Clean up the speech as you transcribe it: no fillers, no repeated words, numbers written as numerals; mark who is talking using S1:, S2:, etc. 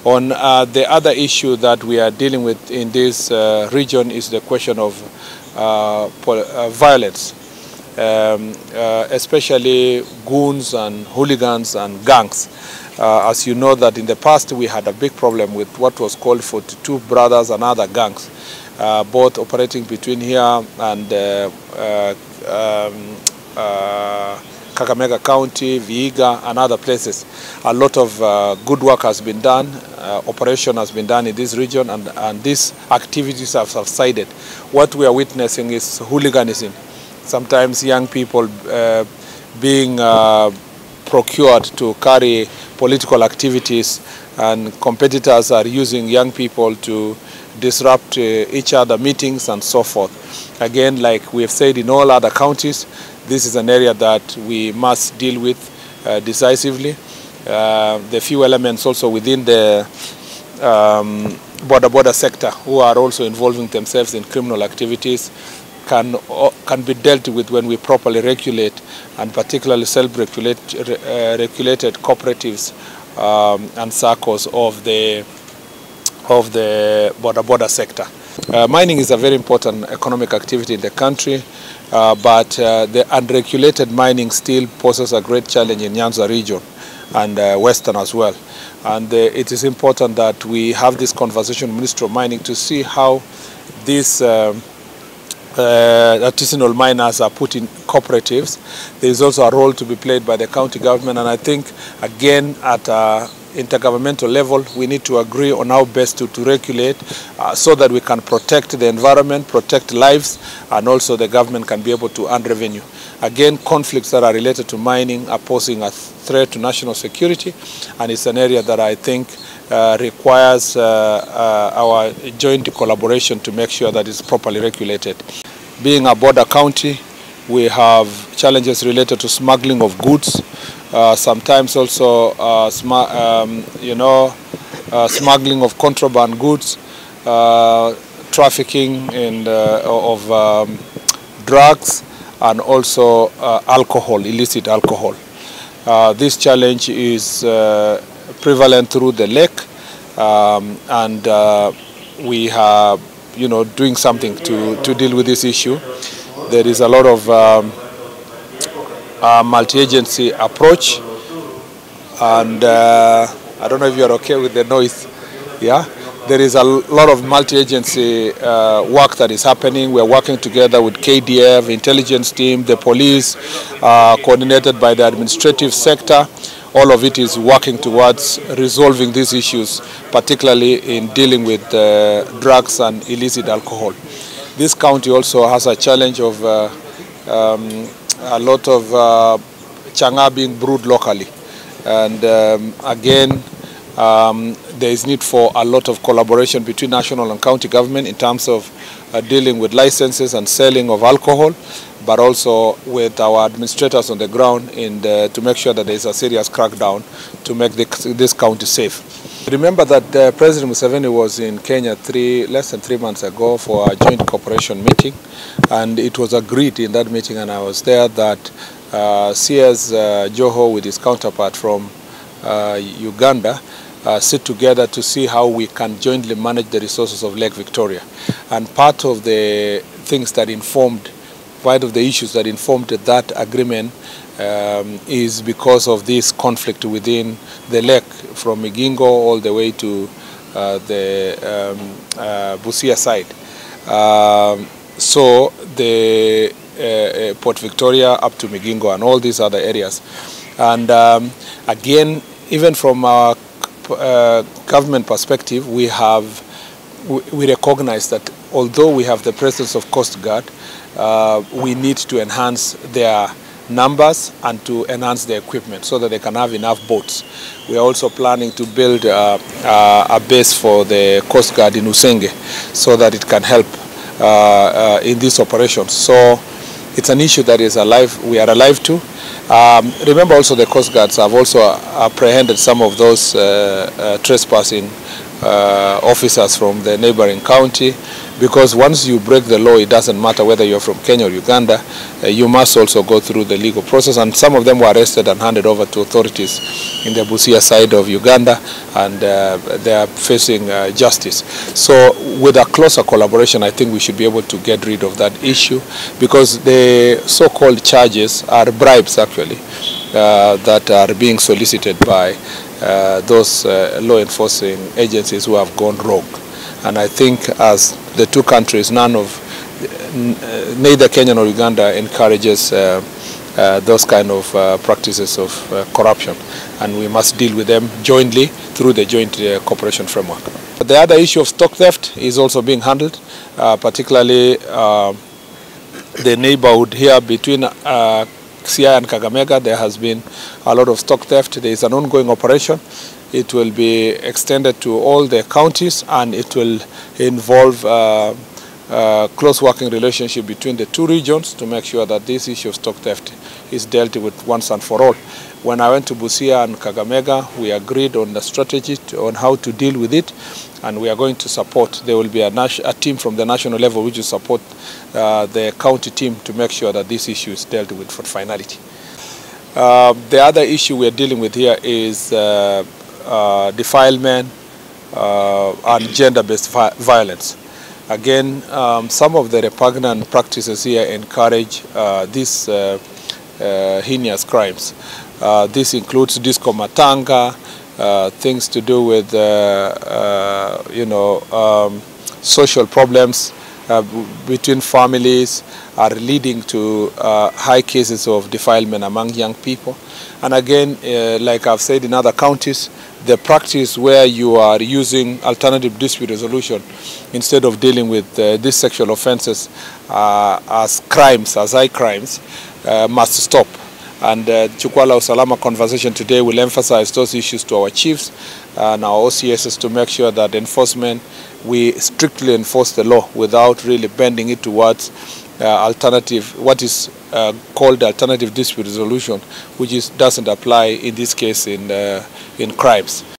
S1: On the other issue that we are dealing with in this region is the question of violence, especially goons and hooligans and gangs. As you know that in the past we had a big problem with what was called 42 Brothers and other gangs, both operating between here and Kakamega County, Vihiga and other places. A lot of good work has been done, operation has been done in this region, and these activities have subsided. What we are witnessing is hooliganism. Sometimes young people being procured to carry political activities, and competitors are using young people to disrupt each other meetings and so forth. Again, like we have said in all other counties, this is an area that we must deal with decisively. The few elements also within the border sector who are also involving themselves in criminal activities can be dealt with when we properly regulate, and particularly self-regulated cooperatives and circles of the border sector. Mining is a very important economic activity in the country, but the unregulated mining still poses a great challenge in Nyanza region and Western as well. And it is important that we have this conversation with the Ministry of Mining to see how these artisanal miners are put in cooperatives. There is also a role to be played by the county government, and I think again at intergovernmental level we need to agree on how best to regulate so that we can protect the environment, protect lives, and also the government can be able to earn revenue. Again, conflicts that are related to mining are posing a threat to national security, and it's an area that I think requires our joint collaboration to make sure that it's properly regulated. Being a border county, we have challenges related to smuggling of goods, sometimes also smuggling of contraband goods, trafficking of drugs, and also alcohol, illicit alcohol. This challenge is prevalent through the lake, and we are doing something to deal with this issue. There is a lot of multi-agency approach, and I don't know if you're okay with the noise. Yeah, there is a lot of multi-agency work that is happening. We're working together with KDF, intelligence team, the police, coordinated by the administrative sector. All of it is working towards resolving these issues, particularly in dealing with drugs and illicit alcohol. This county also has a challenge of a lot of changa being brewed locally. And again, there is need for a lot of collaboration between national and county government in terms of dealing with licenses and selling of alcohol, but also with our administrators on the ground to make sure that there is a serious crackdown to make this county safe. Remember that President Museveni was in Kenya less than 3 months ago for a joint cooperation meeting, and it was agreed in that meeting, and I was there, that CS Joho with his counterpart from Uganda sit together to see how we can jointly manage the resources of Lake Victoria. And part of the things that informed, part of the issues that informed that agreement is because of this conflict within the lake from Migingo all the way to the Busia side. So the Port Victoria up to Migingo and all these other areas. And again, even from our government perspective, we recognize that although we have the presence of Coast Guard, we need to enhance their numbers and to enhance their equipment so that they can have enough boats. We are also planning to build a base for the Coast Guard in Usenge so that it can help in these operations. So it's an issue that is alive. We are alive to. Remember also the Coast Guards have also apprehended some of those trespassing officers from the neighboring county. because once you break the law, it doesn't matter whether you're from Kenya or Uganda, you must also go through the legal process, and some of them were arrested and handed over to authorities in the Busia side of Uganda, and they are facing justice. So with a closer collaboration, I think we should be able to get rid of that issue, because the so-called charges are bribes actually that are being solicited by those law enforcing agencies who have gone rogue. And I think as the two countries, neither Kenya nor Uganda encourages those kind of practices of corruption, and we must deal with them jointly through the joint cooperation framework. But the other issue of stock theft is also being handled, particularly the neighborhood here between Siaya and Kakamega. There has been a lot of stock theft. There is an ongoing operation. It will be extended to all the counties, and it will involve close working relationship between the two regions to make sure that this issue of stock theft is dealt with once and for all. When I went to Busia and Kakamega, we agreed on the strategy on how to deal with it, and we are going to support. There will be a team from the national level which will support the county team to make sure that this issue is dealt with for finality. The other issue we are dealing with here is defilement and gender-based violence. Again, some of the repugnant practices here encourage these heinous crimes. This includes disco matanga, things to do with social problems between families are leading to high cases of defilement among young people. And again, like I've said in other counties, the practice where you are using alternative dispute resolution instead of dealing with these sexual offenses as crimes, as high crimes, must stop. And Chukwala Usalama conversation today will emphasize those issues to our chiefs and our OCSs to make sure that enforcement, we strictly enforce the law without really bending it towards what is called alternative dispute resolution, which doesn't apply in this case in crimes.